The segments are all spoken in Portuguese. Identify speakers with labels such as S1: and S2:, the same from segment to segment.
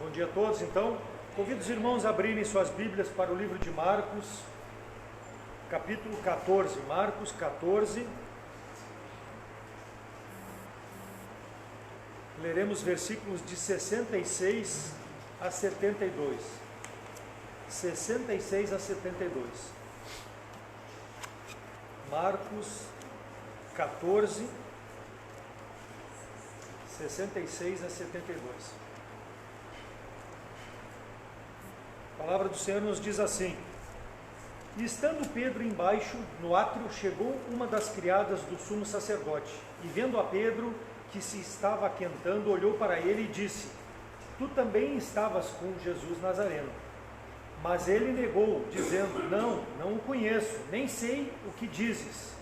S1: Bom dia a todos. Então, convido os irmãos a abrirem suas Bíblias para o livro de Marcos, capítulo 14. Marcos 14. Leremos versículos de 66 a 72. 66 a 72. Marcos 14, 66 a 72. A palavra do Senhor nos diz assim: E estando Pedro embaixo, no átrio, chegou uma das criadas do sumo sacerdote, e vendo a Pedro, que se estava aquentando, olhou para ele e disse: Tu também estavas com Jesus Nazareno. Mas ele negou, dizendo: Não o conheço, nem sei o que dizes.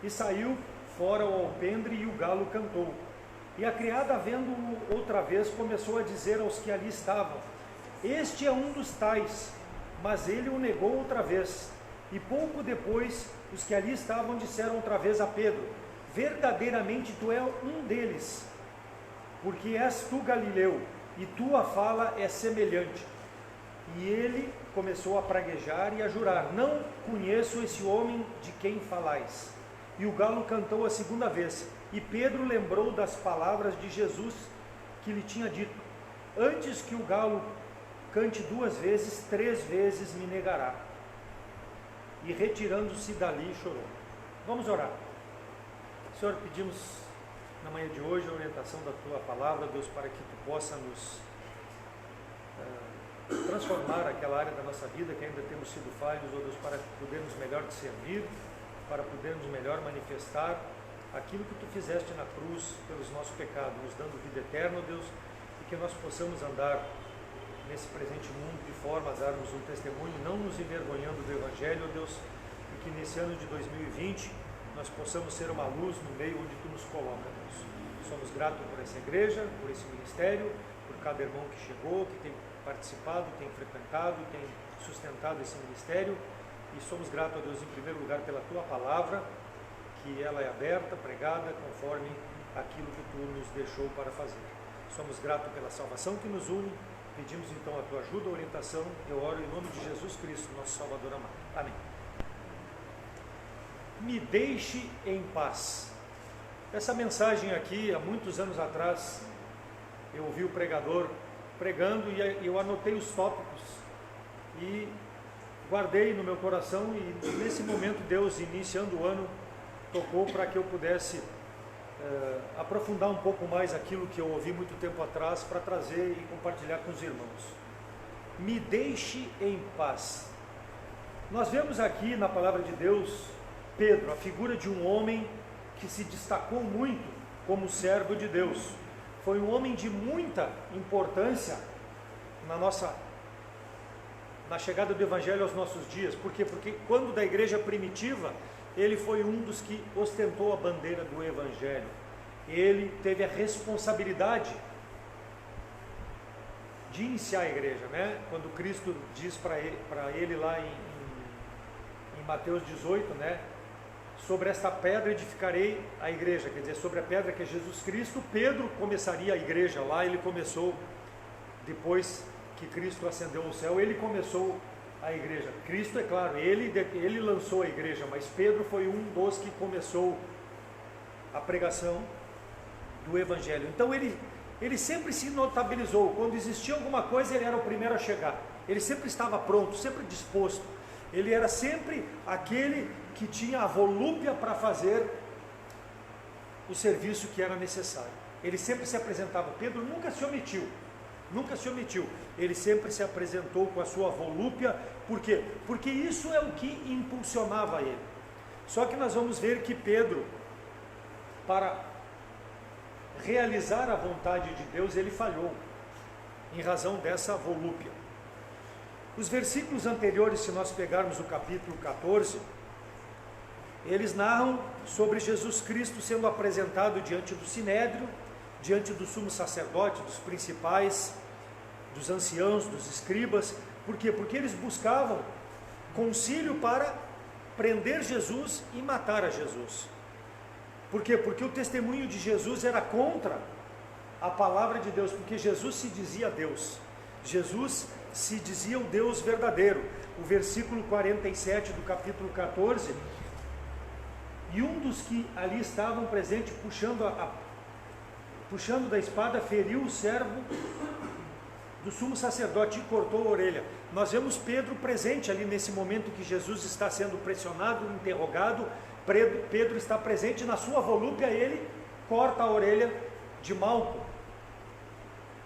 S1: E saiu fora o alpendre e o galo cantou. E a criada, vendo-o outra vez, começou a dizer aos que ali estavam: Este é um dos tais. Mas ele o negou outra vez. E pouco depois, os que ali estavam disseram outra vez a Pedro: Verdadeiramente tu és um deles, porque és tu Galileu, e tua fala é semelhante. E ele começou a praguejar e a jurar: Não conheço esse homem de quem falais. E o galo cantou a segunda vez. E Pedro lembrou das palavras de Jesus que lhe tinha dito: Antes que o galo cante duas vezes, 3 vezes me negará. E retirando-se dali, chorou. Vamos orar. Senhor, pedimos na manhã de hoje a orientação da Tua palavra, Deus, para que Tu possa nos transformar aquela área da nossa vida que ainda temos sido falhos, ó Deus, para podermos melhor Te servir, para podermos melhor manifestar aquilo que Tu fizeste na cruz pelos nossos pecados, nos dando vida eterna, ó Deus, e que nós possamos andar nesse presente mundo de forma a darmos um testemunho, não nos envergonhando do Evangelho, ó Deus, e que nesse ano de 2020 nós possamos ser uma luz no meio onde Tu nos coloca, Deus. Somos gratos por essa igreja, por esse ministério, por cada irmão que chegou, que tem participado, tem frequentado, tem sustentado esse ministério, e somos gratos a Deus em primeiro lugar pela Tua palavra, que ela é aberta, pregada, conforme aquilo que Tu nos deixou para fazer. Somos gratos pela salvação que nos une, pedimos então a Tua ajuda, orientação, eu oro em nome de Jesus Cristo, nosso Salvador amado. Amém. Me deixe em paz. Essa mensagem aqui, há muitos anos atrás, eu ouvi o pregador pregando e eu anotei os tópicos e guardei no meu coração, e nesse momento Deus, iniciando o ano, tocou para que eu pudesse aprofundar um pouco mais aquilo que eu ouvi muito tempo atrás, para trazer e compartilhar com os irmãos. Me deixe em paz. Nós vemos aqui na palavra de Deus Pedro, a figura de um homem que se destacou muito como servo de Deus. Foi um homem de muita importância na chegada do Evangelho aos nossos dias. Por quê? Porque quando da igreja primitiva, ele foi um dos que ostentou a bandeira do Evangelho. Ele teve a responsabilidade de iniciar a igreja, né? Quando Cristo diz para ele lá em Mateus 18, né? Sobre esta pedra edificarei a igreja, quer dizer, sobre a pedra que é Jesus Cristo. Pedro começaria a igreja lá, ele começou, depois que Cristo ascendeu ao céu, ele começou a igreja. Cristo, é claro, ele lançou a igreja, mas Pedro foi um dos que começou a pregação do Evangelho. Então ele sempre se notabilizou, quando existia alguma coisa ele era o primeiro a chegar, ele sempre estava pronto, sempre disposto, ele era sempre aquele que tinha a volúpia para fazer o serviço que era necessário. Ele sempre se apresentava. Pedro nunca se omitiu, ele sempre se apresentou com a sua volúpia. Por quê? Porque isso é o que impulsionava ele. Só que nós vamos ver que Pedro, para realizar a vontade de Deus, ele falhou, em razão dessa volúpia. Os versículos anteriores, se nós pegarmos o capítulo 14, eles narram sobre Jesus Cristo sendo apresentado diante do Sinédrio, diante do sumo sacerdote, dos principais, dos anciãos, dos escribas. Por quê? Porque eles buscavam concílio para prender Jesus e matar a Jesus. Por quê? Porque o testemunho de Jesus era contra a palavra de Deus, porque Jesus se dizia Deus. Jesus se dizia o Deus verdadeiro. O versículo 47 do capítulo 14, e um dos que ali estavam presentes, puxando da espada, feriu o servo do sumo sacerdote e cortou a orelha. Nós vemos Pedro presente ali nesse momento que Jesus está sendo pressionado, interrogado. Pedro está presente, na sua volúpia ele corta a orelha de Malco,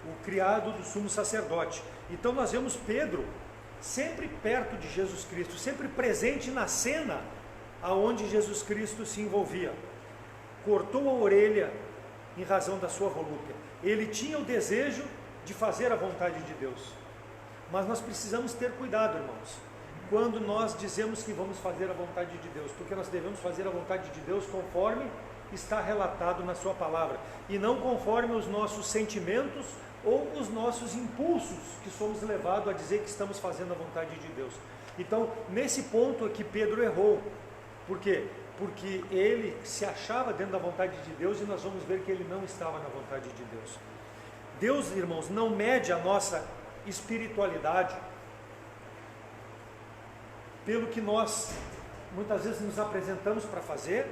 S1: o criado do sumo sacerdote. Então nós vemos Pedro sempre perto de Jesus Cristo, sempre presente na cena aonde Jesus Cristo se envolvia. Cortou a orelha em razão da sua volúpia. Ele tinha o desejo de fazer a vontade de Deus. Mas nós precisamos ter cuidado, irmãos, quando nós dizemos que vamos fazer a vontade de Deus, porque nós devemos fazer a vontade de Deus conforme está relatado na sua palavra, e não conforme os nossos sentimentos ou os nossos impulsos, que somos levados a dizer que estamos fazendo a vontade de Deus. Então, nesse ponto aqui, Pedro errou. Por quê? Porque ele se achava dentro da vontade de Deus, e nós vamos ver que ele não estava na vontade de Deus. Deus, irmãos, não mede a nossa espiritualidade pelo que nós muitas vezes nos apresentamos para fazer,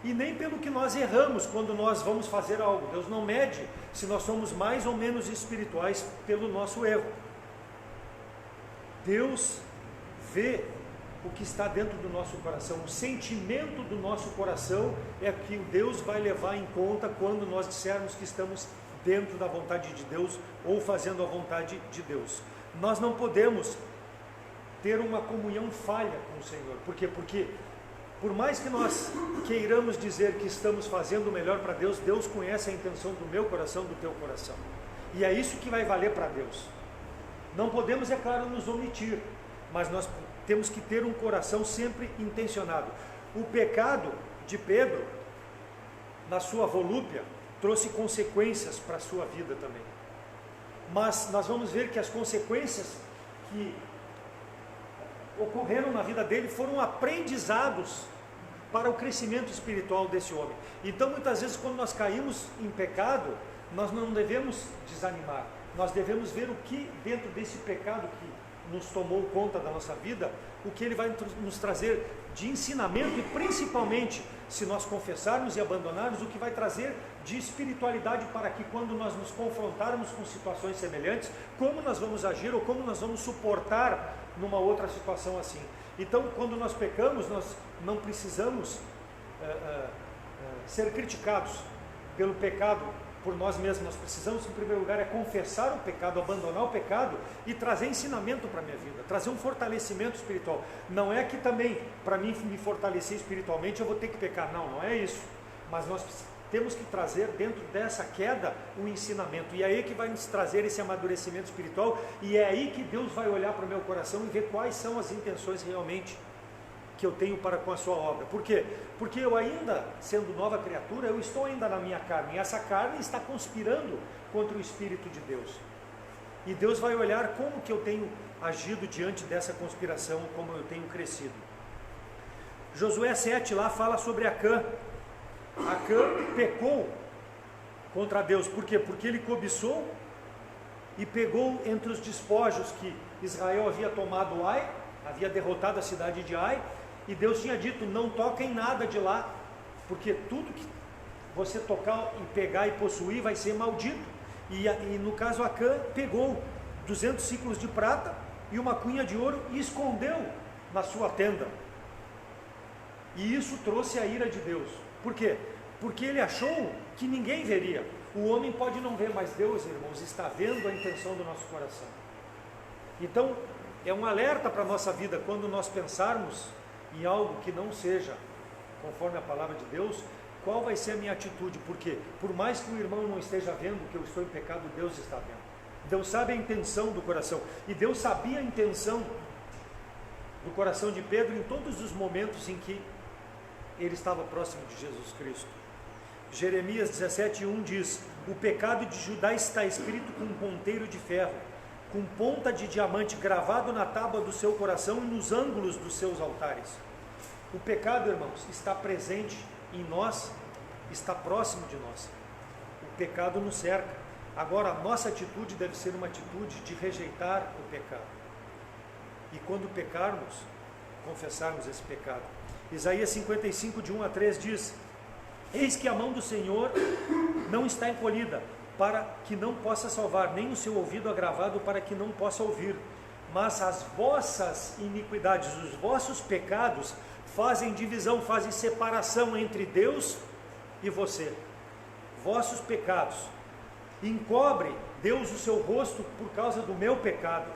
S1: e nem pelo que nós erramos quando nós vamos fazer algo. Deus não mede se nós somos mais ou menos espirituais pelo nosso erro. Deus vê o que está dentro do nosso coração. O sentimento do nosso coração é que Deus vai levar em conta quando nós dissermos que estamos dentro da vontade de Deus ou fazendo a vontade de Deus. Nós não podemos ter uma comunhão falha com o Senhor. Por quê? Porque por mais que nós queiramos dizer que estamos fazendo o melhor para Deus, Deus conhece a intenção do meu coração, do teu coração. E é isso que vai valer para Deus. Não podemos, é claro, nos omitir, mas nós temos que ter um coração sempre intencionado. O pecado de Pedro, na sua volúpia, trouxe consequências para a sua vida também. Mas nós vamos ver que as consequências que ocorreram na vida dele foram aprendizados para o crescimento espiritual desse homem. Então, muitas vezes, quando nós caímos em pecado, nós não devemos desanimar. Nós devemos ver o que dentro desse pecado que nos tomou conta da nossa vida, o que ele vai nos trazer de ensinamento, e principalmente, se nós confessarmos e abandonarmos, o que vai trazer de espiritualidade, para que quando nós nos confrontarmos com situações semelhantes, como nós vamos agir ou como nós vamos suportar numa outra situação assim. Então, quando nós pecamos, nós não precisamos ser criticados pelo pecado por nós mesmos. Nós precisamos, em primeiro lugar, confessar o pecado, abandonar o pecado e trazer ensinamento para a minha vida, trazer um fortalecimento espiritual. Não é que também, para mim me fortalecer espiritualmente, eu vou ter que pecar. Não, não é isso. Mas nós temos que trazer dentro dessa queda um ensinamento, e é aí que vai nos trazer esse amadurecimento espiritual, e é aí que Deus vai olhar para o meu coração e ver quais são as intenções realmente que eu tenho para com a sua obra. Por quê? Porque eu ainda, sendo nova criatura, eu estou ainda na minha carne, e essa carne está conspirando contra o Espírito de Deus, e Deus vai olhar como que eu tenho agido diante dessa conspiração, como eu tenho crescido. Josué 7 lá fala sobre Acã. Acã pecou contra Deus. Por quê? Porque ele cobiçou e pegou entre os despojos que Israel havia tomado Ai, havia derrotado a cidade de Ai, e Deus tinha dito: não toca em nada de lá, porque tudo que você tocar e pegar e possuir vai ser maldito. E no caso, Acã pegou 200 ciclos de prata e uma cunha de ouro e escondeu na sua tenda, e isso trouxe a ira de Deus. Por quê? Porque ele achou que ninguém veria. O homem pode não ver, mas Deus, irmãos, está vendo a intenção do nosso coração. Então, é um alerta para a nossa vida, quando nós pensarmos em algo que não seja conforme a palavra de Deus, qual vai ser a minha atitude? Porque, por mais que o irmão não esteja vendo que eu estou em pecado, Deus está vendo. Deus sabe a intenção do coração, e Deus sabia a intenção do coração de Pedro em todos os momentos em que ele estava próximo de Jesus Cristo. Jeremias 17:1 diz: o pecado de Judá está escrito com um ponteiro de ferro, com ponta de diamante gravado na tábua do seu coração e nos ângulos dos seus altares. O pecado, irmãos, está presente em nós, está próximo de nós. O pecado nos cerca, Agora, a nossa atitude deve ser uma atitude de rejeitar o pecado. E quando pecarmos, confessarmos esse pecado. Isaías 55, de 1 a 3 diz: eis que a mão do Senhor não está encolhida, para que não possa salvar, nem o seu ouvido agravado, para que não possa ouvir. Mas as vossas iniquidades, os vossos pecados, fazem divisão, fazem separação entre Deus e você. Vossos pecados. Encobre Deus o seu rosto por causa do meu pecado,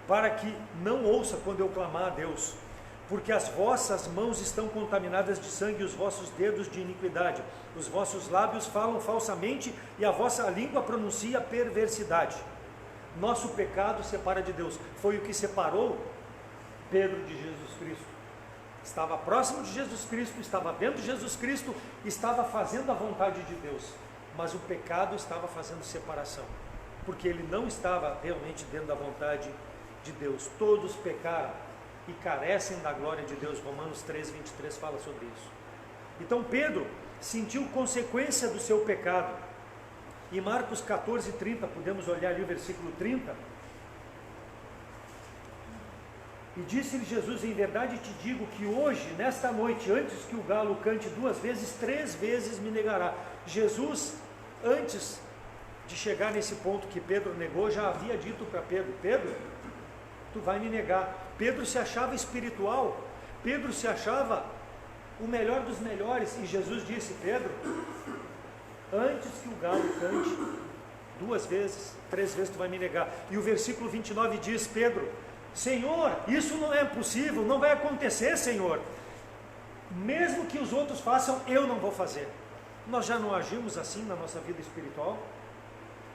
S1: para que não ouça quando eu clamar a Deus. Porque as vossas mãos estão contaminadas de sangue, e os vossos dedos de iniquidade. Os vossos lábios falam falsamente, e a vossa língua pronuncia perversidade. Nosso pecado separa de Deus. Foi o que separou Pedro de Jesus Cristo. Estava próximo de Jesus Cristo, estava vendo Jesus Cristo, estava fazendo a vontade de Deus. Mas o pecado estava fazendo separação, porque ele não estava realmente dentro da vontade de Deus. Todos pecaram e carecem da glória de Deus. Romanos 3, 23 fala sobre isso. Então Pedro sentiu consequência do seu pecado. Em Marcos 14, 30, podemos olhar ali o versículo 30. E disse-lhe Jesus: em verdade te digo que hoje, nesta noite, antes que o galo cante 2 vezes, 3 vezes me negará. Jesus, antes de chegar nesse ponto que Pedro negou, já havia dito para Pedro: Pedro, tu vai me negar. Pedro se achava espiritual, Pedro se achava o melhor dos melhores, e Jesus disse: Pedro, antes que o galo cante 2 vezes, 3 vezes tu vai me negar. E o versículo 29 diz: Pedro, Senhor, isso não é possível, não vai acontecer, Senhor. Mesmo que os outros façam, eu não vou fazer. Nós já não agimos assim na nossa vida espiritual?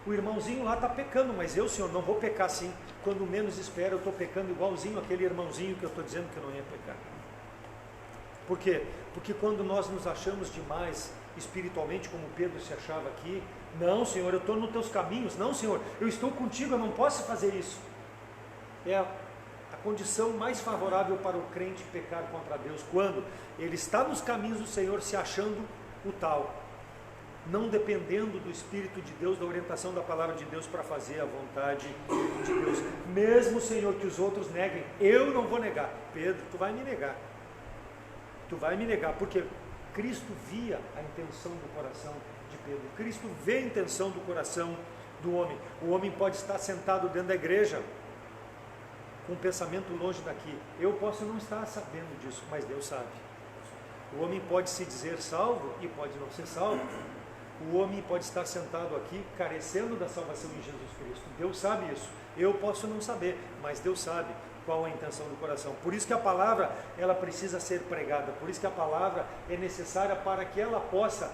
S1: O irmãozinho lá está pecando, mas eu, Senhor, não vou pecar assim. Quando menos espero, eu estou pecando igualzinho aquele irmãozinho que eu estou dizendo que eu não ia pecar. Por quê? Porque quando nós nos achamos demais espiritualmente, como Pedro se achava aqui, não, Senhor, eu estou nos teus caminhos, não, Senhor, eu estou contigo, eu não posso fazer isso. É a condição mais favorável para o crente pecar contra Deus, quando ele está nos caminhos do Senhor se achando o tal, não dependendo do Espírito de Deus, da orientação da palavra de Deus para fazer a vontade de Deus. Mesmo, Senhor, que os outros neguem, eu não vou negar. Pedro, tu vai me negar. Tu vai me negar, porque Cristo via a intenção do coração de Pedro. Cristo vê a intenção do coração do homem. O homem pode estar sentado dentro da igreja, com um pensamento longe daqui. Eu posso não estar sabendo disso, mas Deus sabe. O homem pode se dizer salvo e pode não ser salvo. O homem pode estar sentado aqui carecendo da salvação em Jesus Cristo. Deus sabe isso. Eu posso não saber, mas Deus sabe qual é a intenção do coração. Por isso que a palavra, ela precisa ser pregada. Por isso que a palavra é necessária para que ela possa,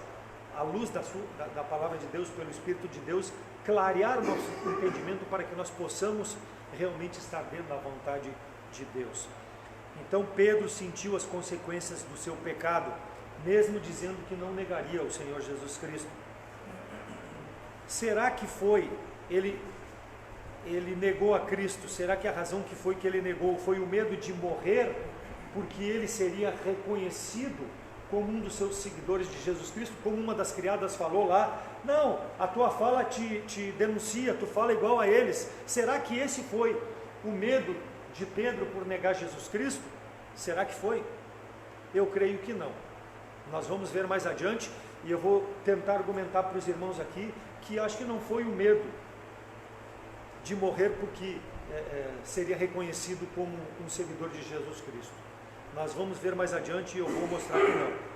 S1: à luz da palavra de Deus, pelo Espírito de Deus, clarear o nosso entendimento para que nós possamos realmente estar dentro da vontade de Deus. Então Pedro sentiu as consequências do seu pecado, mesmo dizendo que não negaria o Senhor Jesus Cristo. Será que foi, ele negou a Cristo? Será que a razão que foi que ele negou foi o medo de morrer, porque ele seria reconhecido como um dos seus seguidores de Jesus Cristo, como uma das criadas falou lá? Não, a tua fala te denuncia, tu fala igual a eles. Será que esse foi o medo de Pedro por negar Jesus Cristo? Será que foi? Eu creio que não. Nós vamos ver mais adiante, e eu vou tentar argumentar para os irmãos aqui, que acho que não foi o medo de morrer porque seria reconhecido como um seguidor de Jesus Cristo. Nós vamos ver mais adiante e eu vou mostrar que não.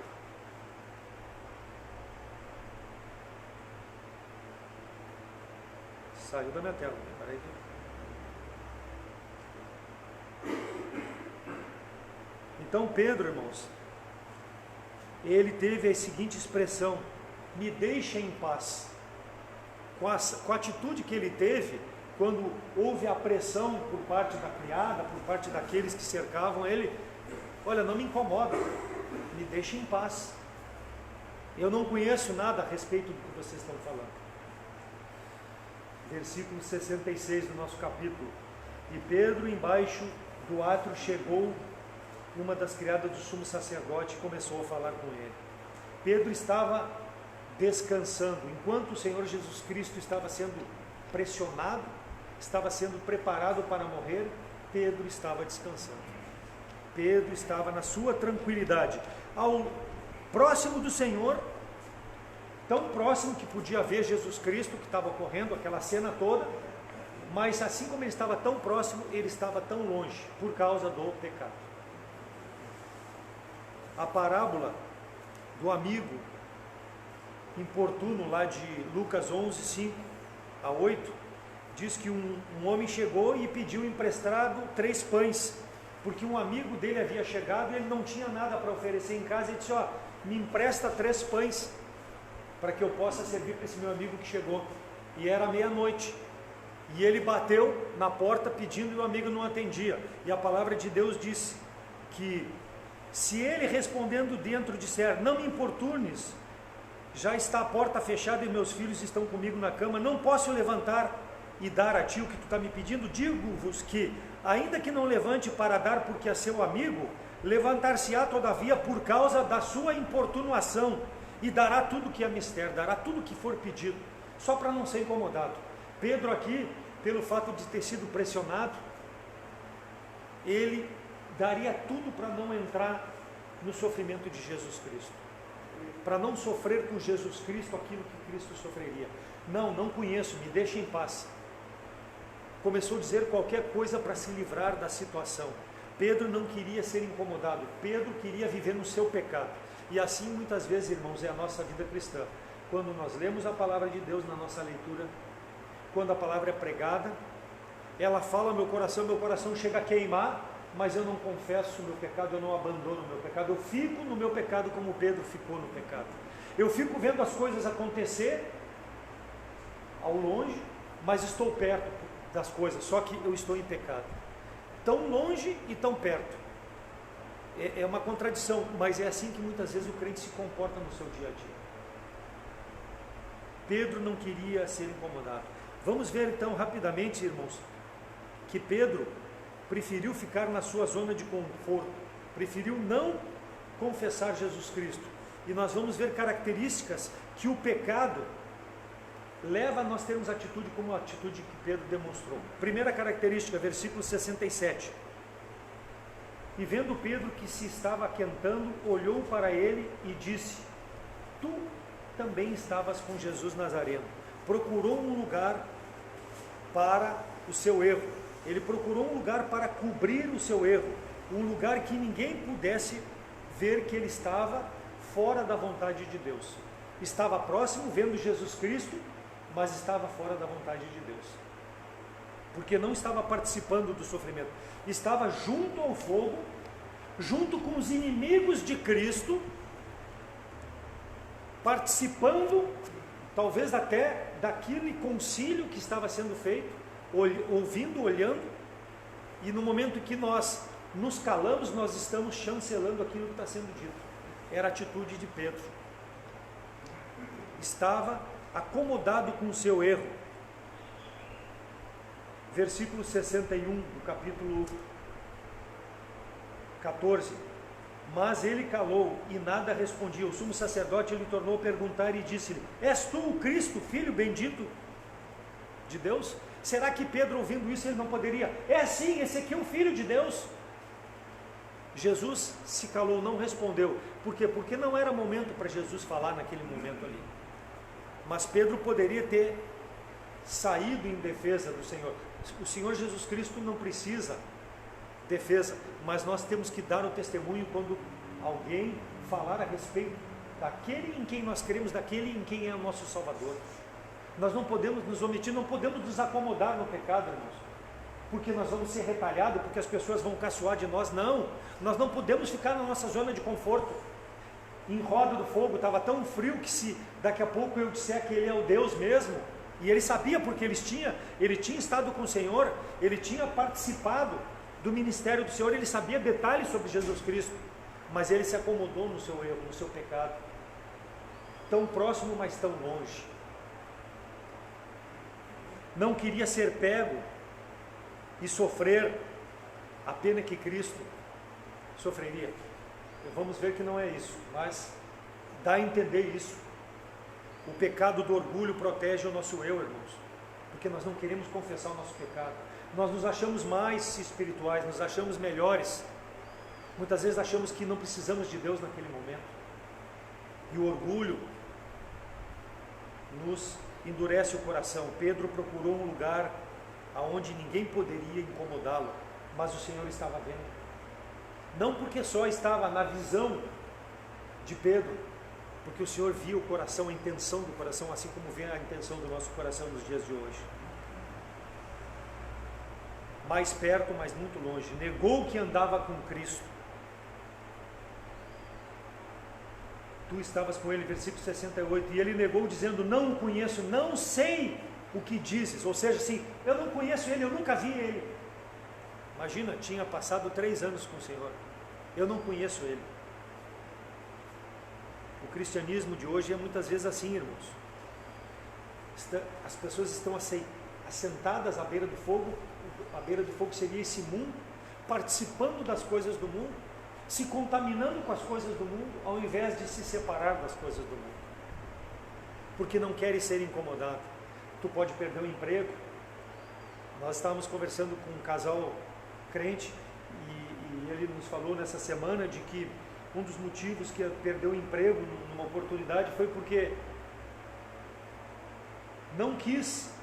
S1: Saiu da minha tela, peraí. Então Pedro, irmãos, ele teve a seguinte expressão: me deixa em paz. Com a atitude que ele teve, quando houve a pressão por parte da criada, por parte daqueles que cercavam ele: olha, não me incomoda, me deixa em paz. Eu não conheço nada a respeito do que vocês estão falando. Versículo 66 do nosso capítulo. E Pedro, embaixo do átrio, chegou uma das criadas do sumo sacerdote e começou a falar com ele. Pedro estava descansando. Enquanto o Senhor Jesus Cristo estava sendo pressionado, estava sendo preparado para morrer, Pedro estava descansando. Pedro estava na sua tranquilidade. Ao próximo do Senhor, tão próximo que podia ver Jesus Cristo, que estava ocorrendo aquela cena toda, mas assim como ele estava tão próximo, ele estava tão longe, por causa do pecado. A parábola do amigo importuno lá de Lucas 11, 5 a 8, diz que um homem chegou e pediu emprestado 3 pães, porque um amigo dele havia chegado e ele não tinha nada para oferecer em casa, e disse, me empresta 3 pães, para que eu possa servir para esse meu amigo que chegou. E era meia-noite, e ele bateu na porta pedindo, e o amigo não atendia, e a palavra de Deus disse que se ele respondendo dentro disser, não me importunes, já está a porta fechada e meus filhos estão comigo na cama, não posso levantar e dar a ti o que tu está me pedindo, digo-vos que, ainda que não levante para dar porque é seu amigo, levantar-se-á todavia por causa da sua importunação, e dará tudo que é mister, dará tudo que for pedido, só para não ser incomodado. Pedro aqui, pelo fato de ter sido pressionado, ele daria tudo para não entrar no sofrimento de Jesus Cristo, para não sofrer com Jesus Cristo aquilo que Cristo sofreria. Não conheço, me deixe em paz. Começou a dizer qualquer coisa para se livrar da situação. Pedro não queria ser incomodado, Pedro queria viver no seu pecado. E assim muitas vezes, irmãos, é a nossa vida cristã. Quando nós lemos a palavra de Deus na nossa leitura, quando a palavra é pregada, ela fala meu coração chega a queimar, mas eu não confesso o meu pecado, eu não abandono o meu pecado, eu fico no meu pecado como Pedro ficou no pecado. Eu fico vendo as coisas acontecer ao longe, mas estou perto das coisas, só que eu estou em pecado. Tão longe e tão perto. É uma contradição, mas é assim que muitas vezes o crente se comporta no seu dia a dia. Pedro não queria ser incomodado. Vamos ver então rapidamente, irmãos, que Pedro preferiu ficar na sua zona de conforto, preferiu não confessar Jesus Cristo. E nós vamos ver características que o pecado leva a nós termos atitude como a atitude que Pedro demonstrou. Primeira característica, versículo 67. E vendo Pedro que se estava aquentando, olhou para ele e disse, tu também estavas com Jesus Nazareno. Procurou um lugar para o seu erro. Ele procurou um lugar para cobrir o seu erro, um lugar que ninguém pudesse ver que ele estava fora da vontade de Deus. Estava próximo, vendo Jesus Cristo, mas estava fora da vontade de Deus, porque não estava participando do sofrimento, estava junto ao fogo, junto com os inimigos de Cristo, participando, talvez até daquele concílio que estava sendo feito, ouvindo, olhando, e no momento que nós nos calamos, nós estamos chancelando aquilo que está sendo dito. Era a atitude de Pedro. Estava acomodado com o seu erro. Versículo 61 do capítulo 14. Mas ele calou e nada respondia. O sumo sacerdote lhe tornou a perguntar e disse-lhe, és tu o Cristo, filho bendito de Deus? Será que Pedro, ouvindo isso, ele não poderia? É sim, esse aqui é o Filho de Deus. Jesus se calou, não respondeu. Por quê? Porque não era momento para Jesus falar naquele momento ali. Mas Pedro poderia ter saído em defesa do Senhor. O Senhor Jesus Cristo não precisa defesa, mas nós temos que dar o testemunho quando alguém falar a respeito daquele em quem nós cremos, daquele em quem é o nosso Salvador. Nós não podemos nos omitir, não podemos nos acomodar no pecado, irmãos, porque nós vamos ser retalhados, porque as pessoas vão caçoar de nós. Não, nós não podemos ficar na nossa zona de conforto. Em Roda do Fogo estava tão frio que se daqui a pouco eu disser que ele é o Deus mesmo, e ele sabia porque ele tinha estado com o Senhor, ele tinha participado do ministério do Senhor, ele sabia detalhes sobre Jesus Cristo, mas ele se acomodou no seu erro, no seu pecado, tão próximo, mas tão longe. Não queria ser pego e sofrer a pena que Cristo sofreria. Vamos ver que não é isso, mas dá a entender isso. O pecado do orgulho protege o nosso eu, irmãos, porque nós não queremos confessar o nosso pecado. Nós nos achamos mais espirituais, nos achamos melhores. Muitas vezes achamos que não precisamos de Deus naquele momento. E o orgulho nos endurece o coração. Pedro procurou um lugar aonde ninguém poderia incomodá-lo, mas o Senhor estava vendo. Não porque só estava na visão de Pedro, porque o Senhor via o coração, a intenção do coração, assim como vê a intenção do nosso coração nos dias de hoje. Mais perto, mas muito longe. Negou que andava com Cristo. Tu estavas com ele, versículo 68, e ele negou dizendo, não o conheço, não sei o que dizes. Ou seja, assim, eu não conheço ele, eu nunca vi ele. Imagina, tinha passado 3 anos com o Senhor. Eu não conheço ele. O cristianismo de hoje é muitas vezes assim, irmãos. As pessoas estão assentadas à beira do fogo. A beira do fogo seria esse mundo, participando das coisas do mundo, se contaminando com as coisas do mundo, ao invés de se separar das coisas do mundo, porque não querem ser incomodados. Tu pode perder o emprego. Nós estávamos conversando com um casal crente e ele nos falou nessa semana de que um dos motivos que perdeu o emprego numa oportunidade foi porque não quis,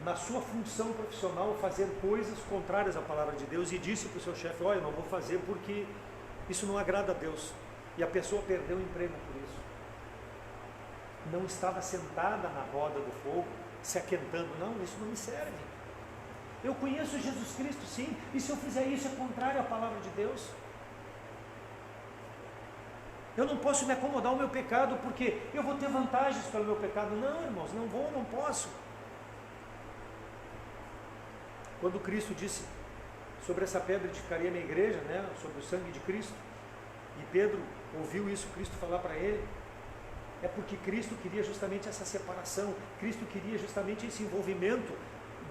S1: na sua função profissional, fazer coisas contrárias à palavra de Deus, e disse para o seu chefe, olha, eu não vou fazer porque isso não agrada a Deus. E a pessoa perdeu o emprego por isso. Não estava sentada na roda do fogo, se aquentando. Não, isso não me serve. Eu conheço Jesus Cristo, sim, e se eu fizer isso é contrário à palavra de Deus. Eu não posso me acomodar ao meu pecado porque eu vou ter vantagens pelo meu pecado. Não, irmãos, não vou, não posso. Quando Cristo disse sobre essa pedra edificaria a minha igreja, né, sobre o sangue de Cristo, e Pedro ouviu isso, Cristo falar para ele, é porque Cristo queria justamente essa separação, Cristo queria justamente esse envolvimento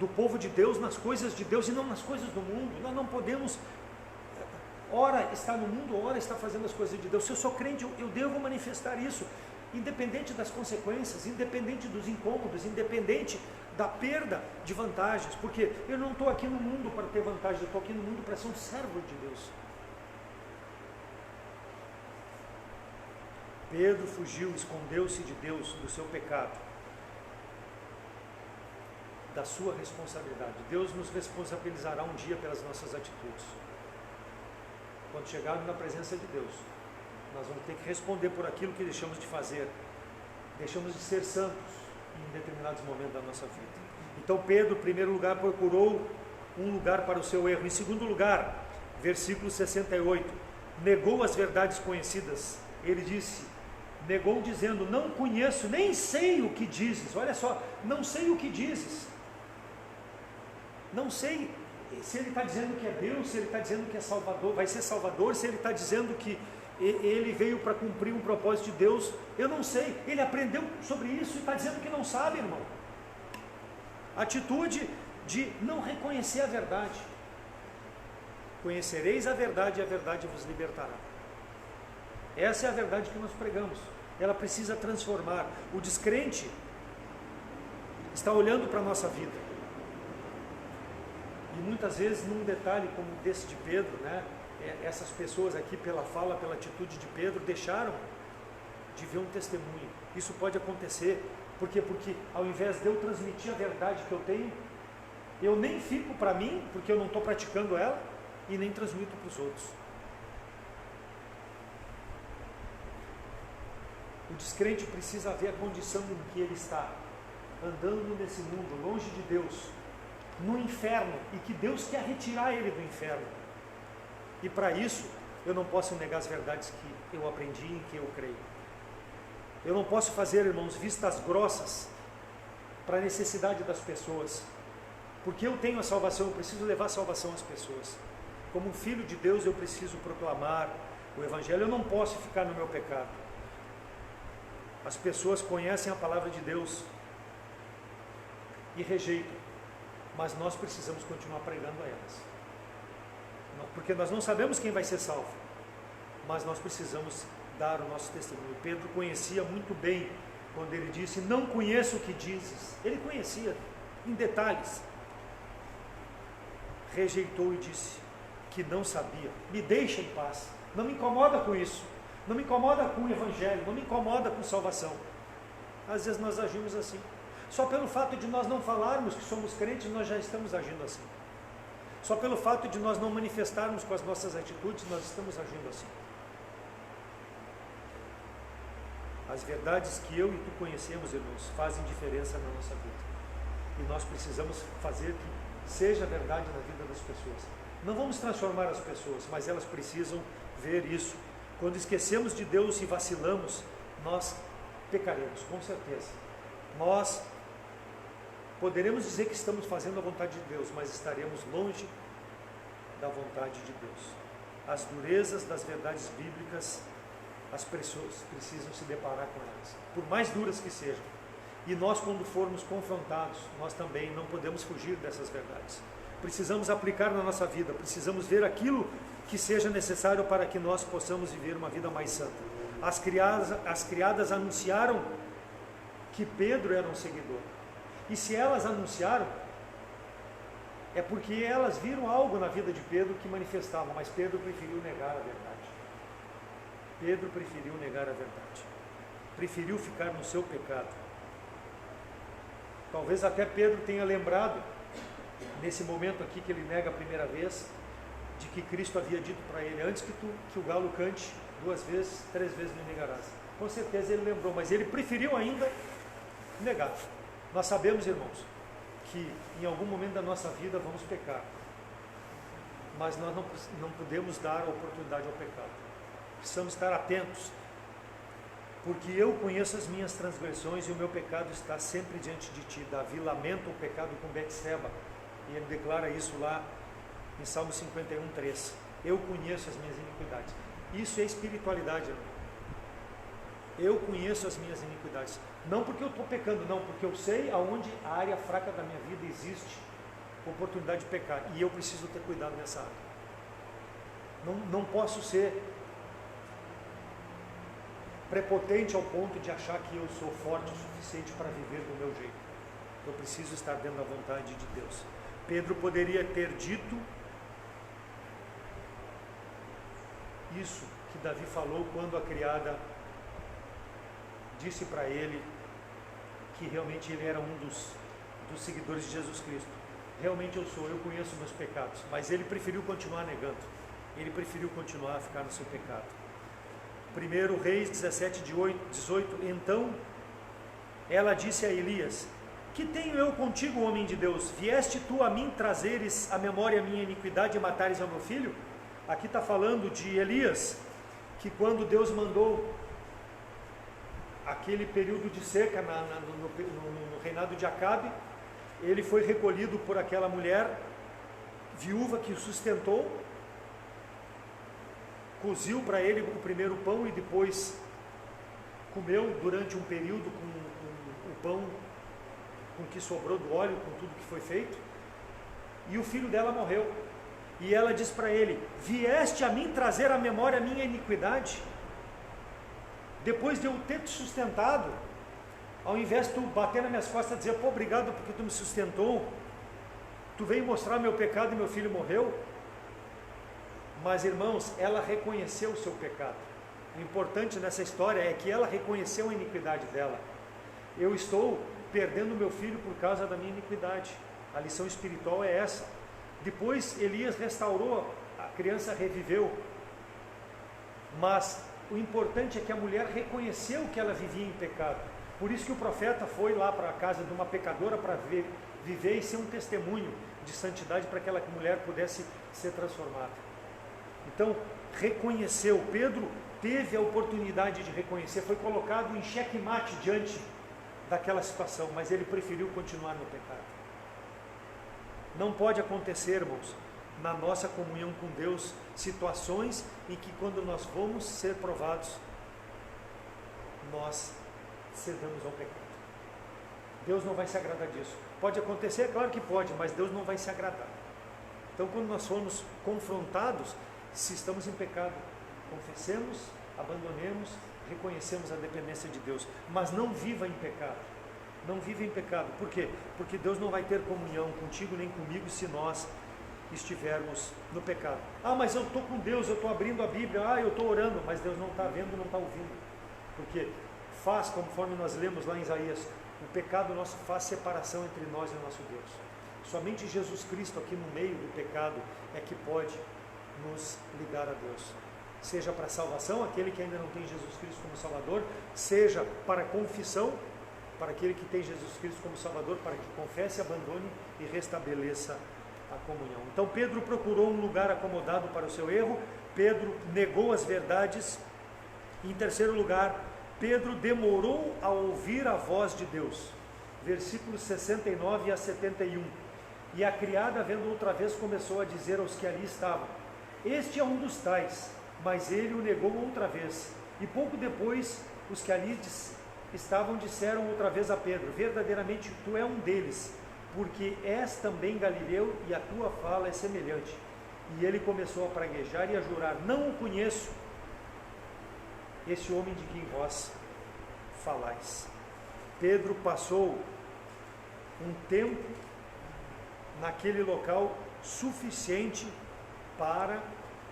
S1: do povo de Deus nas coisas de Deus e não nas coisas do mundo. Nós não podemos, ora está no mundo, ora está fazendo as coisas de Deus. Se eu sou crente, eu devo manifestar isso, independente das consequências, independente dos incômodos, independente da perda de vantagens, porque eu não estou aqui no mundo para ter vantagens, eu estou aqui no mundo para ser um servo de Deus. Pedro fugiu, escondeu-se de Deus, do seu pecado, da sua responsabilidade. Deus nos responsabilizará um dia pelas nossas atitudes. Quando chegarmos na presença de Deus, nós vamos ter que responder por aquilo que deixamos de fazer, deixamos de ser santos em determinados momentos da nossa vida. Então Pedro, em primeiro lugar, procurou um lugar para o seu erro. Em segundo lugar, versículo 68, negou as verdades conhecidas. Ele disse, negou dizendo, não conheço, nem sei o que dizes. Olha só, não sei o que dizes. Não sei se ele está dizendo que é Deus, se ele está dizendo que é Salvador, vai ser Salvador, se ele está dizendo que ele veio para cumprir um propósito de Deus. Eu não sei. Ele aprendeu sobre isso e está dizendo que não sabe, irmão. Atitude de não reconhecer a verdade. Conhecereis a verdade e a verdade vos libertará. Essa é a verdade que nós pregamos. Ela precisa transformar. O descrente está olhando para a nossa vida. E muitas vezes, num detalhe como desse de Pedro, né? Essas pessoas aqui, pela fala, pela atitude de Pedro, deixaram de ver um testemunho. Isso pode acontecer, porque ao invés de eu transmitir a verdade que eu tenho, eu nem fico para mim, porque eu não estou praticando ela, e nem transmito para os outros. O descrente precisa ver a condição em que ele está, andando nesse mundo, longe de Deus, no inferno, e que Deus quer retirar ele do inferno. E para isso, eu não posso negar as verdades que eu aprendi e em que eu creio. Eu não posso fazer, irmãos, vistas grossas para a necessidade das pessoas. Porque eu tenho a salvação, eu preciso levar a salvação às pessoas. Como um filho de Deus, eu preciso proclamar o Evangelho. Eu não posso ficar no meu pecado. As pessoas conhecem a palavra de Deus e rejeitam. Mas nós precisamos continuar pregando a elas. Porque nós não sabemos quem vai ser salvo, mas nós precisamos dar o nosso testemunho. Pedro conhecia muito bem quando ele disse: não conheço o que dizes. Ele conhecia em detalhes. Rejeitou e disse que não sabia. Me deixa em paz. Não me incomoda com isso. Não me incomoda com o evangelho. Não me incomoda com salvação. Às vezes nós agimos assim. Só pelo fato de nós não falarmos que somos crentes, nós já estamos agindo assim. Só pelo fato de nós não manifestarmos com as nossas atitudes, nós estamos agindo assim. As verdades que eu e tu conhecemos, irmãos, fazem diferença na nossa vida. E nós precisamos fazer que seja verdade na vida das pessoas. Não vamos transformar as pessoas, mas elas precisam ver isso. Quando esquecemos de Deus e vacilamos, nós pecaremos, com certeza. Nós poderemos dizer que estamos fazendo a vontade de Deus, mas estaremos longe da vontade de Deus. As durezas das verdades bíblicas, as pessoas precisam se deparar com elas, por mais duras que sejam. E nós, quando formos confrontados, nós também não podemos fugir dessas verdades. Precisamos aplicar na nossa vida, precisamos ver aquilo que seja necessário para que nós possamos viver uma vida mais santa. As criadas anunciaram que Pedro era um seguidor. E se elas anunciaram, é porque elas viram algo na vida de Pedro que manifestava, mas Pedro preferiu negar a verdade. Pedro preferiu negar a verdade. Preferiu ficar no seu pecado. Talvez até Pedro tenha lembrado, nesse momento aqui que ele nega a primeira vez, de que Cristo havia dito para ele: antes que o galo cante 2 vezes, 3 vezes me negarás. Com certeza ele lembrou, mas ele preferiu ainda negar. Nós sabemos, irmãos, que em algum momento da nossa vida vamos pecar, mas nós não podemos dar oportunidade ao pecado. Precisamos estar atentos, porque eu conheço as minhas transgressões e o meu pecado está sempre diante de ti. Davi lamenta o pecado com Betseba, e ele declara isso lá em Salmo 51:3. Eu conheço as minhas iniquidades. Isso é espiritualidade, irmão. Eu conheço as minhas iniquidades. Não porque eu estou pecando, não, porque eu sei aonde a área fraca da minha vida existe oportunidade de pecar, e eu preciso ter cuidado nessa área. Não posso ser prepotente ao ponto de achar que eu sou forte o suficiente para viver do meu jeito. Eu preciso estar dentro da vontade de Deus. Pedro poderia ter dito isso que Davi falou quando a criada disse para ele que realmente ele era um dos seguidores de Jesus Cristo. Realmente eu sou, eu conheço meus pecados, mas ele preferiu continuar negando. Ele preferiu continuar a ficar no seu pecado. 1 Reis 17:18. Então ela disse a Elias: que tenho eu contigo, homem de Deus? Vieste tu a mim trazeres à memória a minha iniquidade e matares ao meu filho? Aqui está falando de Elias, que quando Deus mandou aquele período de seca no reinado de Acabe, ele foi recolhido por aquela mulher viúva que o sustentou, coziu para ele o primeiro pão e depois comeu durante um período com o pão com que sobrou do óleo, com tudo que foi feito, e o filho dela morreu. E ela diz para ele: vieste a mim trazer à memória a minha iniquidade? Depois de eu ter te sustentado, ao invés de tu bater nas minhas costas e dizer: pô, obrigado porque tu me sustentou, tu veio mostrar meu pecado e meu filho morreu. Mas, irmãos, ela reconheceu o seu pecado. O importante nessa história é que ela reconheceu a iniquidade dela. Eu estou perdendo meu filho por causa da minha iniquidade. A lição espiritual é essa. Depois Elias restaurou, a criança reviveu, mas o importante é que a mulher reconheceu que ela vivia em pecado. Por isso que o profeta foi lá para a casa de uma pecadora para viver e ser um testemunho de santidade para que aquela mulher pudesse ser transformada. Então, reconheceu. Pedro teve a oportunidade de reconhecer, foi colocado em xeque-mate diante daquela situação, mas ele preferiu continuar no pecado. Não pode acontecer, irmãos, na nossa comunhão com Deus, situações em que quando nós vamos ser provados, nós cedamos ao pecado. Deus não vai se agradar disso. Pode acontecer? Claro que pode, mas Deus não vai se agradar. Então, quando nós formos confrontados, se estamos em pecado, confessemos, abandonemos, reconhecemos a dependência de Deus, mas não viva em pecado. Não viva em pecado. Por quê? Porque Deus não vai ter comunhão contigo nem comigo se nós estivermos no pecado. Ah, mas eu estou com Deus, eu estou abrindo a Bíblia, eu estou orando, mas Deus não está vendo, não está ouvindo. Porque faz, conforme nós lemos lá em Isaías, o pecado nosso faz separação entre nós e o nosso Deus. Somente Jesus Cristo aqui no meio do pecado é que pode nos ligar a Deus. Seja para a salvação, aquele que ainda não tem Jesus Cristo como Salvador, seja para a confissão, para aquele que tem Jesus Cristo como Salvador, para que confesse, abandone e restabeleça a comunhão. Então Pedro procurou um lugar acomodado para o seu erro, Pedro negou as verdades. Em terceiro lugar, Pedro demorou a ouvir a voz de Deus. Versículos 69 a 71. E a criada, vendo outra vez, começou a dizer aos que ali estavam: este é um dos tais. Mas ele o negou outra vez. E pouco depois, os que ali estavam disseram outra vez a Pedro: verdadeiramente tu é um deles, porque és também galileu e a tua fala é semelhante. E ele começou a praguejar e a jurar: não o conheço, esse homem de quem vós falais. Pedro passou um tempo naquele local suficiente para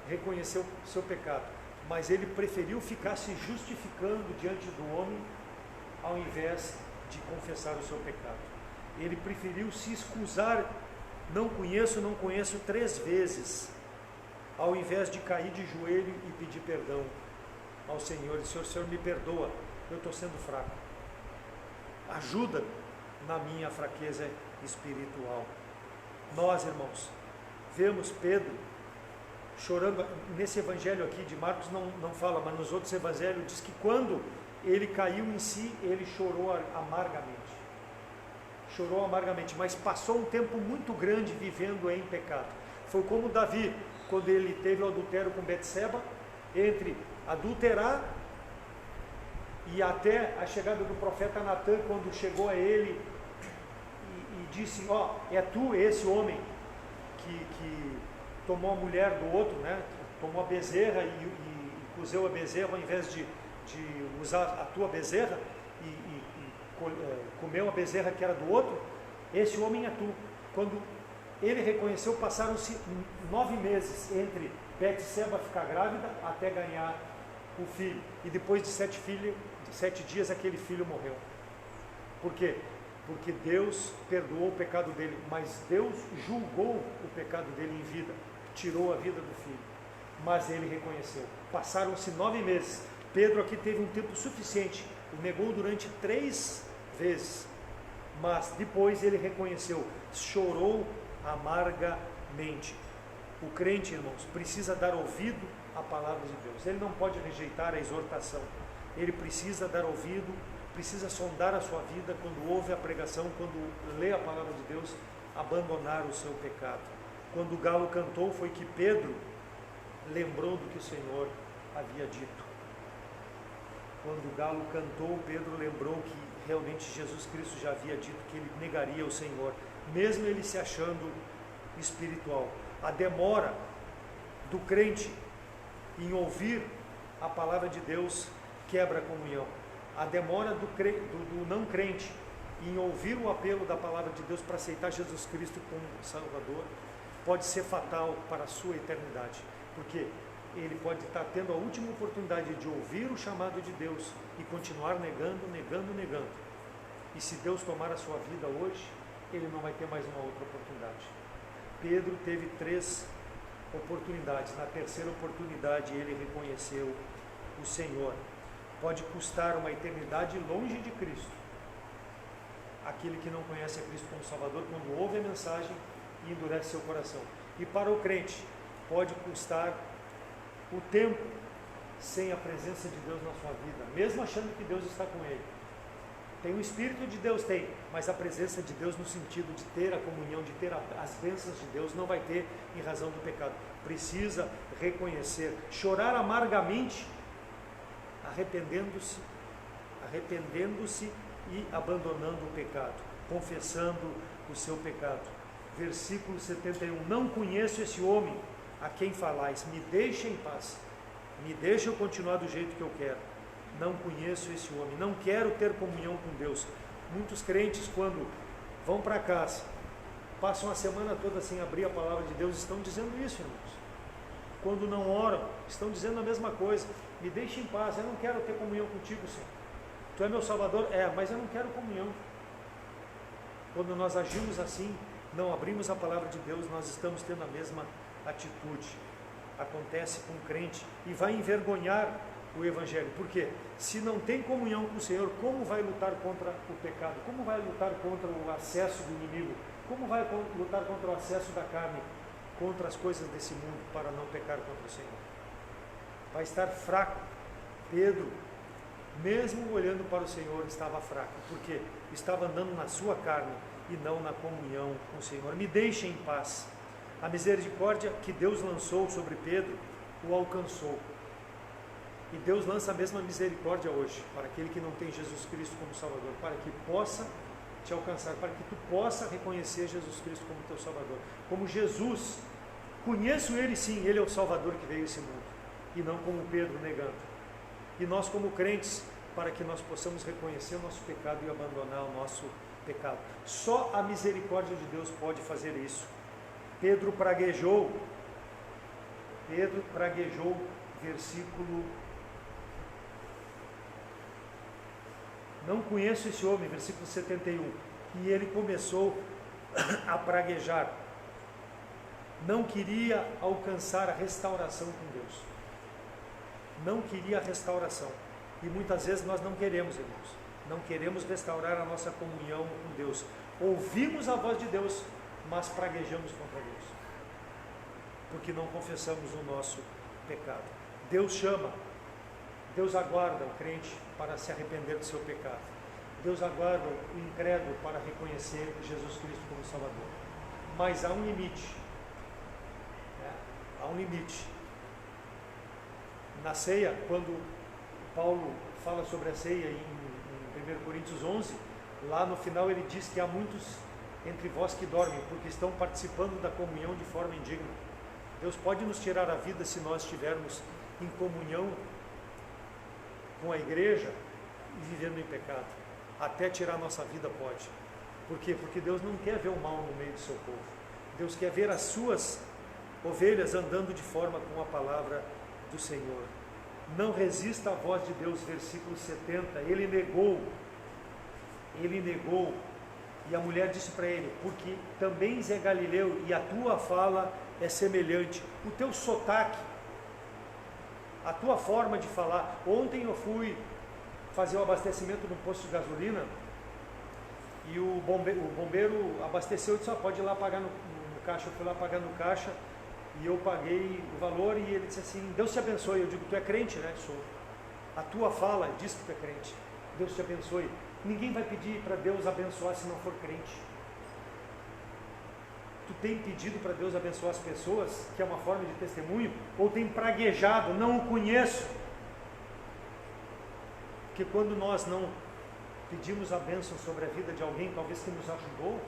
S1: reconhecer o seu pecado, mas ele preferiu ficar se justificando diante do homem ao invés de confessar o seu pecado. Ele preferiu se excusar: não conheço 3 vezes, ao invés de cair de joelho e pedir perdão ao Senhor. E Senhor, me perdoa, eu estou sendo fraco, ajuda na minha fraqueza espiritual. Nós, irmãos, vemos Pedro chorando. Nesse evangelho aqui de Marcos não fala, mas nos outros evangelhos diz que quando ele caiu em si, ele chorou amargamente. Chorou amargamente, mas passou um tempo muito grande vivendo em pecado. Foi como Davi, quando ele teve o adultério com Betseba, entre adulterar e até a chegada do profeta Natã, quando chegou a ele e disse: é tu esse homem que tomou a mulher do outro, né? Tomou a bezerra e cozeu a bezerra ao invés de usar a tua bezerra e comeu a bezerra que era do outro. Esse homem é tu. Quando ele reconheceu, passaram-se 9 meses entre Betseba ficar grávida até ganhar o filho, e depois de 7 dias aquele filho morreu. Por quê? Porque Deus perdoou o pecado dele, mas Deus julgou o pecado dele em vida, tirou a vida do filho, mas ele reconheceu. Passaram-se 9 meses. Pedro aqui teve um tempo suficiente, o negou durante 3 vezes, mas depois ele reconheceu, chorou amargamente. O crente, irmãos, precisa dar ouvido à palavra de Deus. Ele não pode rejeitar a exortação, ele precisa dar ouvido, precisa sondar a sua vida quando ouve a pregação, quando lê a palavra de Deus, abandonar o seu pecado. Quando o galo cantou, foi que Pedro lembrou do que o Senhor havia dito. Quando o galo cantou, Pedro lembrou que realmente Jesus Cristo já havia dito que ele negaria o Senhor, mesmo ele se achando espiritual. A demora do crente em ouvir a palavra de Deus quebra a comunhão. A demora do não crente em ouvir o apelo da palavra de Deus para aceitar Jesus Cristo como Salvador pode ser fatal para a sua eternidade, porque ele pode estar tendo a última oportunidade de ouvir o chamado de Deus e continuar negando. E se Deus tomar a sua vida hoje, ele não vai ter mais uma outra oportunidade. Pedro teve 3 oportunidades. Na terceira oportunidade ele reconheceu o Senhor. Pode custar uma eternidade longe de Cristo aquele que não conhece a Cristo como Salvador, quando ouve a mensagem e endurece seu coração. E para o crente pode custar o tempo sem a presença de Deus na sua vida, mesmo achando que Deus está com ele. Tem o Espírito de Deus, mas a presença de Deus no sentido de ter a comunhão, de ter as bênçãos de Deus, não vai ter em razão do pecado. Precisa reconhecer, chorar amargamente, arrependendo-se e abandonando o pecado, confessando o seu pecado. Versículo 71, não conheço esse homem a quem falais, me deixa em paz. Me deixa eu continuar do jeito que eu quero. Não conheço esse homem, não quero ter comunhão com Deus. Muitos crentes, quando vão para casa, passam a semana toda sem abrir a palavra de Deus, estão dizendo isso, irmãos. Quando não oram, estão dizendo a mesma coisa. Me deixe em paz, eu não quero ter comunhão contigo, Senhor. Tu é meu Salvador? É, mas eu não quero comunhão. Quando nós agimos assim, não abrimos a palavra de Deus, nós estamos tendo a mesma atitude. Acontece com o crente e vai envergonhar o Evangelho. Por quê? Se não tem comunhão com o Senhor, como vai lutar contra o pecado? Como vai lutar contra o acesso do inimigo? Como vai lutar contra o acesso da carne? Contra as coisas desse mundo, para não pecar contra o Senhor? Vai estar fraco. Pedro, mesmo olhando para o Senhor, estava fraco. Por quê? Estava andando na sua carne e não na comunhão com o Senhor. Me deixe em paz. A misericórdia que Deus lançou sobre Pedro o alcançou. E Deus lança a mesma misericórdia hoje para aquele que não tem Jesus Cristo como Salvador, para que possa te alcançar, para que tu possa reconhecer Jesus Cristo como teu Salvador. Como Jesus, conheço Ele sim, Ele é o Salvador que veio a esse mundo, e não como Pedro negando. E nós como crentes, para que nós possamos reconhecer o nosso pecado e abandonar o nosso pecado. Só a misericórdia de Deus pode fazer isso. Pedro praguejou, versículo... Não conheço esse homem, versículo 71. E ele começou a praguejar. Não queria alcançar a restauração com Deus. Não queria a restauração. E muitas vezes nós não queremos, irmãos. Não queremos restaurar a nossa comunhão com Deus. Ouvimos a voz de Deus, mas praguejamos contra Deus. Porque não confessamos o nosso pecado. Deus chama. Deus aguarda o crente para se arrepender do seu pecado. Deus aguarda o incrédulo para reconhecer Jesus Cristo como Salvador. Mas há um limite. Há um limite. Na ceia, quando Paulo fala sobre a ceia em 1 Coríntios 11, lá no final ele diz que há muitos entre vós que dormem, porque estão participando da comunhão de forma indigna. Deus pode nos tirar a vida se nós estivermos em comunhão com a igreja e vivendo em pecado. Até tirar nossa vida pode. Por quê? Porque Deus não quer ver o mal no meio do seu povo. Deus quer ver as suas ovelhas andando de forma com a palavra do Senhor. Não resista à voz de Deus, versículo 70. Ele negou, e a mulher disse para ele: porque também é galileu e a tua fala é semelhante. O teu sotaque, a tua forma de falar. Ontem eu fui fazer o abastecimento no posto de gasolina e o bombeiro abasteceu e disse: pode ir lá pagar no caixa. Eu fui lá pagar no caixa e eu paguei o valor e ele disse assim: Deus te abençoe. Eu digo: tu é crente, né? Sou. A tua fala diz que tu é crente. Deus te abençoe. Ninguém vai pedir para Deus abençoar se não for crente. Tu tem pedido para Deus abençoar as pessoas, que é uma forma de testemunho, ou tem praguejado: não o conheço? Porque quando nós não pedimos a bênção sobre a vida de alguém, talvez que nos ajudou,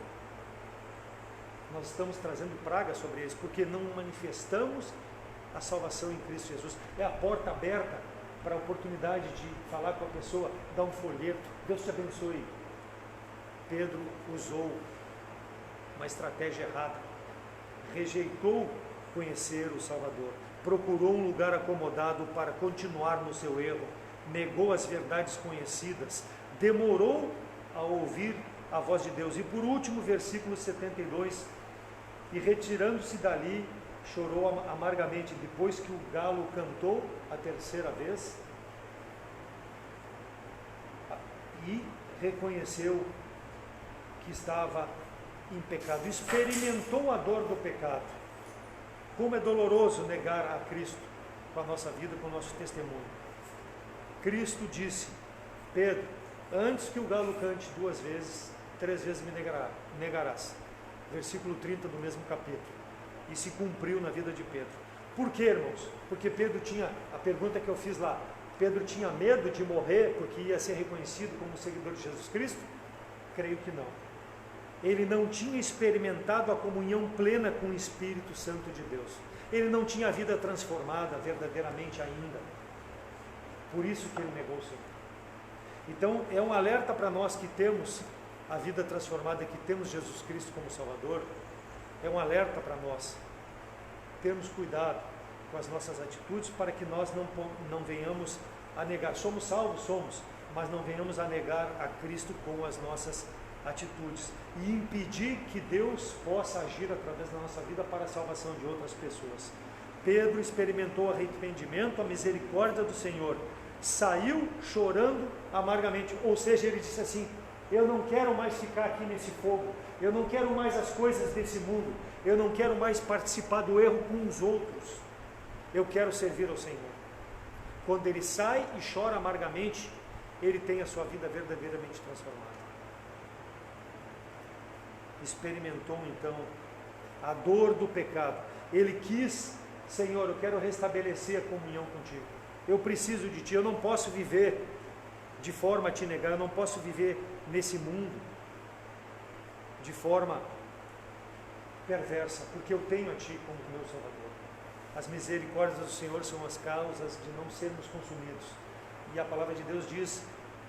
S1: nós estamos trazendo praga sobre eles, porque não manifestamos a salvação em Cristo Jesus. É a porta aberta para a oportunidade de falar com a pessoa, dar um folheto: Deus te abençoe. Pedro usou uma estratégia errada, rejeitou conhecer o Salvador, procurou um lugar acomodado para continuar no seu erro, negou as verdades conhecidas, demorou a ouvir a voz de Deus. E por último, versículo 72, e retirando-se dali, chorou amargamente. Depois que o galo cantou a terceira vez, e reconheceu que estava em pecado, experimentou a dor do pecado. Como é doloroso negar a Cristo com a nossa vida, com o nosso testemunho. Cristo disse: Pedro, antes que o galo cante 2 vezes, 3 vezes me negarás. Versículo 30 do mesmo capítulo. E se cumpriu na vida de Pedro. Por quê, irmãos? Porque Pedro tinha, a pergunta que eu fiz lá, Pedro tinha medo de morrer porque ia ser reconhecido como seguidor de Jesus Cristo? Creio que não. Ele não tinha experimentado a comunhão plena com o Espírito Santo de Deus. Ele não tinha a vida transformada verdadeiramente ainda. Por isso que ele negou o Senhor. Então, é um alerta para nós que temos a vida transformada, que temos Jesus Cristo como Salvador. É um alerta para nós termos cuidado com as nossas atitudes, para que nós não venhamos a negar. Somos salvos? Somos, mas não venhamos a negar a Cristo com as nossas atitudes e impedir que Deus possa agir através da nossa vida para a salvação de outras pessoas. Pedro experimentou arrependimento, a misericórdia do Senhor, saiu chorando amargamente, ou seja, ele disse assim: eu não quero mais ficar aqui nesse fogo, eu não quero mais as coisas desse mundo, eu não quero mais participar do erro com os outros, eu quero servir ao Senhor. Quando ele sai e chora amargamente, ele tem a sua vida verdadeiramente transformada. Experimentou então a dor do pecado. Ele quis: Senhor, eu quero restabelecer a comunhão contigo, eu preciso de ti, eu não posso viver de forma a te negar, eu não posso viver nesse mundo de forma perversa, porque eu tenho a ti como meu Salvador. As misericórdias do Senhor são as causas de não sermos consumidos, e a palavra de Deus diz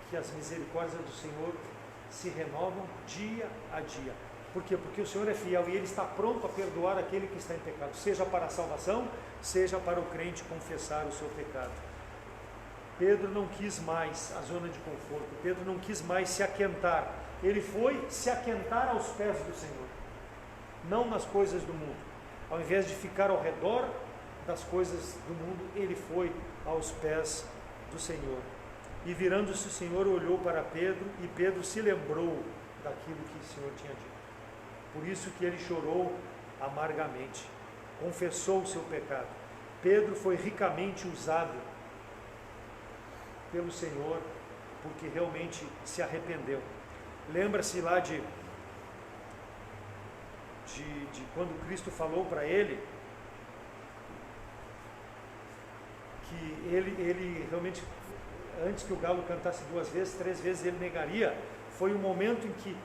S1: que as misericórdias do Senhor se renovam dia a dia. Por quê? Porque o Senhor é fiel e Ele está pronto a perdoar aquele que está em pecado, seja para a salvação, seja para o crente confessar o seu pecado. Pedro não quis mais a zona de conforto, Pedro não quis mais se aquentar, ele foi se aquentar aos pés do Senhor, não nas coisas do mundo. Ao invés de ficar ao redor das coisas do mundo, ele foi aos pés do Senhor. E virando-se o Senhor, olhou para Pedro, e Pedro se lembrou daquilo que o Senhor tinha dito. Por isso que ele chorou amargamente, confessou o seu pecado. Pedro foi ricamente usado pelo Senhor, porque realmente se arrependeu. Lembra-se lá de quando Cristo falou para ele, que ele realmente, antes que o galo cantasse 2 vezes, 3 vezes ele negaria. Foi um momento em que,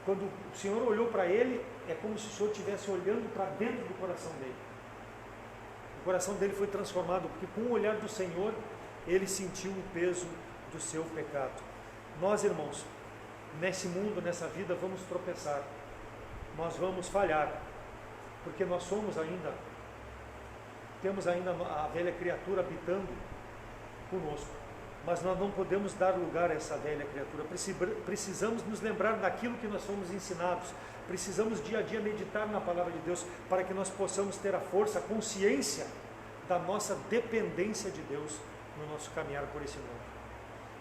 S1: quando o Senhor olhou para ele, é como se o Senhor estivesse olhando para dentro do coração dele. O coração dele foi transformado, porque com o olhar do Senhor, ele sentiu o peso do seu pecado. Nós, irmãos, nesse mundo, nessa vida, vamos tropeçar, nós vamos falhar, porque nós temos ainda a velha criatura habitando conosco, mas nós não podemos dar lugar a essa velha criatura. Precisamos nos lembrar daquilo que nós fomos ensinados, precisamos dia a dia meditar na palavra de Deus, para que nós possamos ter a força, a consciência da nossa dependência de Deus no nosso caminhar por esse mundo.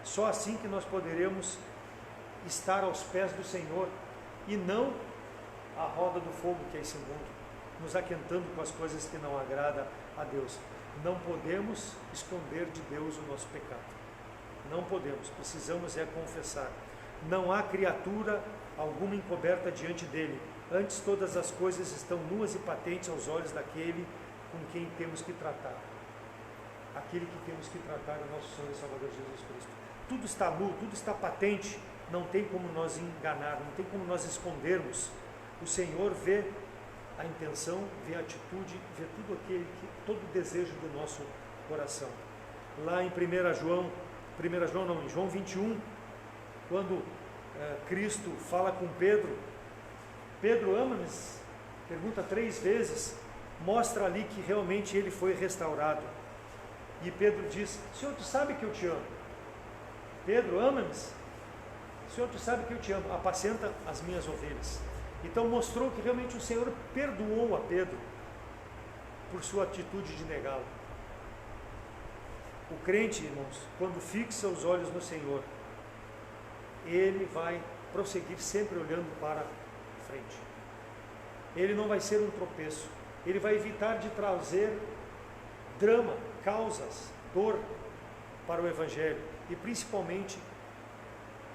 S1: Só assim que nós poderemos estar aos pés do Senhor, e não à roda do fogo que é esse mundo, nos aquentando com as coisas que não agradam a Deus. Não podemos esconder de Deus o nosso pecado, não podemos, precisamos confessar. Não há criatura alguma encoberta diante dele, antes todas as coisas estão nuas e patentes aos olhos daquele com quem temos que tratar. Aquele que temos que tratar é o nosso Senhor e Salvador Jesus Cristo. Tudo está nu, tudo está patente, não tem como nós enganar, não tem como nós escondermos. O Senhor vê a intenção, vê a atitude, vê todo o desejo do nosso coração. Lá em João 21, quando Cristo fala com Pedro, Pedro, ama-me? Pergunta 3 vezes, mostra ali que realmente ele foi restaurado. E Pedro diz: Senhor, tu sabe que eu te amo. Pedro, ama-me? Senhor, tu sabe que eu te amo, apacenta as minhas ovelhas. Então mostrou que realmente o Senhor perdoou a Pedro por sua atitude de negá-lo. O crente, irmãos, quando fixa os olhos no Senhor, ele vai prosseguir sempre olhando para frente. Ele não vai ser um tropeço, ele vai evitar de trazer drama, causas, dor para o Evangelho, e principalmente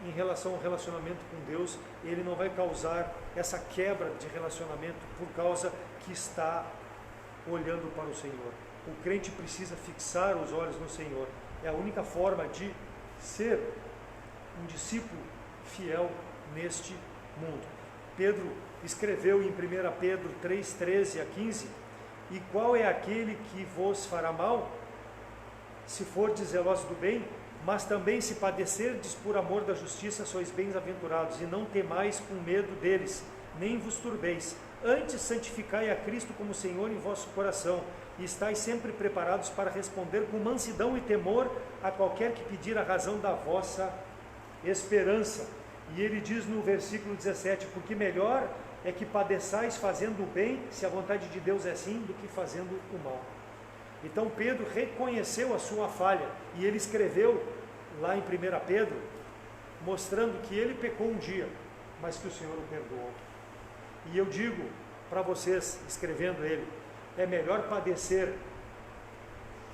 S1: em relação ao relacionamento com Deus, ele não vai causar essa quebra de relacionamento por causa que está olhando para o Senhor. O crente precisa fixar os olhos no Senhor, é a única forma de ser um discípulo fiel neste mundo. Pedro escreveu em 1 Pedro 3, 13 a 15, E qual é aquele que vos fará mal? Se fordes zelosos do bem, mas também se padecerdes por amor da justiça, sois bem-aventurados, e não temais com medo deles, nem vos turbeis. Antes santificai a Cristo como Senhor em vosso coração, e estáis sempre preparados para responder com mansidão e temor a qualquer que pedir a razão da vossa esperança. E ele diz no versículo 17, porque melhor é que padeçais fazendo o bem, se a vontade de Deus é assim, do que fazendo o mal. Então Pedro reconheceu a sua falha, e ele escreveu lá em 1 Pedro, mostrando que ele pecou um dia, mas que o Senhor o perdoou. E eu digo para vocês, escrevendo ele, é melhor padecer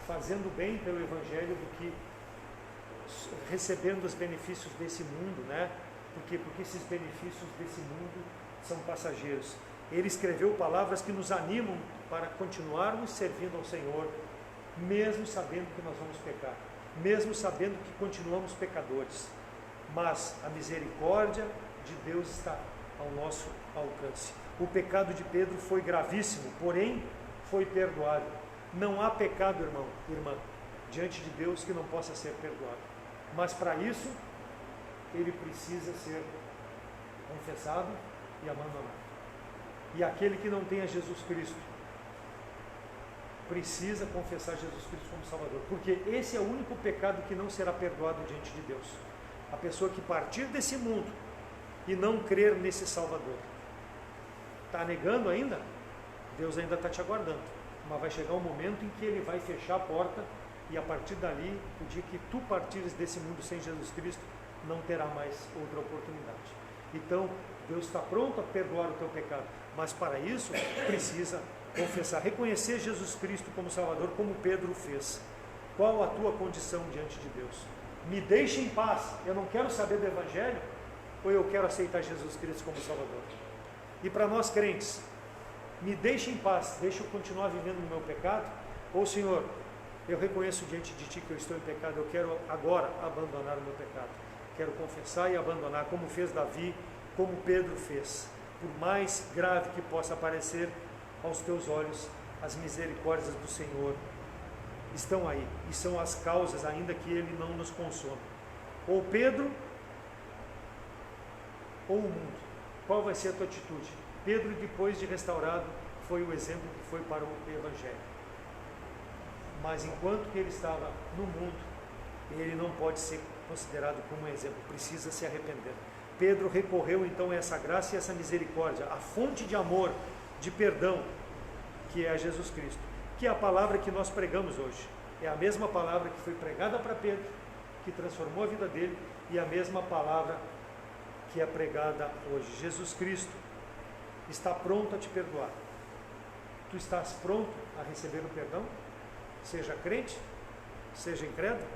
S1: fazendo bem pelo Evangelho do que recebendo os benefícios desse mundo, né? Porque esses benefícios desse mundo são passageiros. Ele escreveu palavras que nos animam para continuarmos servindo ao Senhor, mesmo sabendo que nós vamos pecar, mesmo sabendo que continuamos pecadores, mas a misericórdia de Deus está ao nosso alcance. O pecado de Pedro foi gravíssimo, porém foi perdoado. Não há pecado, irmão, irmã, diante de Deus que não possa ser perdoado, mas para isso ele precisa ser confessado e abandonado. E aquele que não tenha Jesus Cristo precisa confessar Jesus Cristo como Salvador, porque esse é o único pecado que não será perdoado diante de Deus. A pessoa que partir desse mundo e não crer nesse Salvador, está negando ainda? Deus ainda está te aguardando, mas vai chegar um momento em que Ele vai fechar a porta, e a partir dali, o dia que tu partires desse mundo sem Jesus Cristo, não terá mais outra oportunidade. Então, Deus está pronto a perdoar o teu pecado, mas para isso precisa confessar, reconhecer Jesus Cristo como Salvador, como Pedro fez. Qual a tua condição diante de Deus? Me deixe em paz, eu não quero saber do Evangelho, ou eu quero aceitar Jesus Cristo como Salvador? E para nós crentes, me deixe em paz, deixa eu continuar vivendo no meu pecado, ou Senhor, eu reconheço diante de Ti que eu estou em pecado, eu quero agora abandonar o meu pecado, quero confessar e abandonar, como fez Davi, como Pedro fez. Por mais grave que possa parecer aos teus olhos, as misericórdias do Senhor estão aí, e são as causas ainda que Ele não nos consome. Ou Pedro, ou o mundo. Qual vai ser a tua atitude? Pedro, depois de restaurado, foi o exemplo que foi para o Evangelho. Mas enquanto que ele estava no mundo, ele não pode ser considerado como um exemplo, precisa se arrepender. Pedro recorreu então a essa graça e essa misericórdia, a fonte de amor, de perdão, que é Jesus Cristo, que é a palavra que nós pregamos hoje. É a mesma palavra que foi pregada para Pedro, que transformou a vida dele, e a mesma palavra que é pregada hoje. Jesus Cristo está pronto a te perdoar. Tu estás pronto a receber o perdão? Seja crente, seja incrédulo,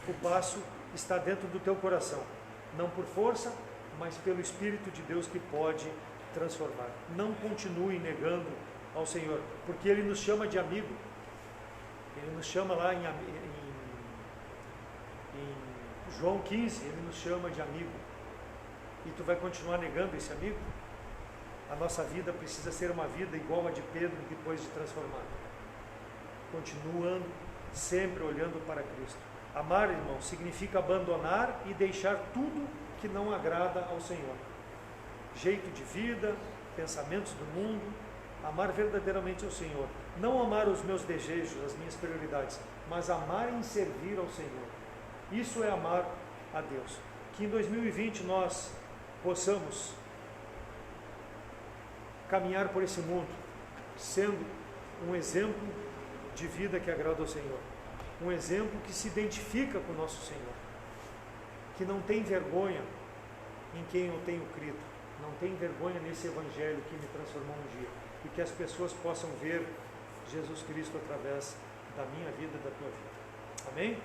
S1: o passo está dentro do teu coração, não por força, mas pelo Espírito de Deus que pode transformar. Não continue negando ao Senhor, porque Ele nos chama de amigo. Ele nos chama lá em João 15, Ele nos chama de amigo. E tu vai continuar negando esse amigo? A nossa vida precisa ser uma vida igual a de Pedro depois de transformado. Continuando, sempre olhando para Cristo. Amar, irmão, significa abandonar e deixar tudo que não agrada ao Senhor. Jeito de vida, pensamentos do mundo, amar verdadeiramente ao Senhor. Não amar os meus desejos, as minhas prioridades, mas amar em servir ao Senhor. Isso é amar a Deus. Que em 2020 nós possamos caminhar por esse mundo, sendo um exemplo de vida que agrada ao Senhor. Um exemplo que se identifica com o nosso Senhor. Que não tem vergonha em quem eu tenho crido. Não tem vergonha nesse Evangelho que me transformou um dia. E que as pessoas possam ver Jesus Cristo através da minha vida e da tua vida. Amém?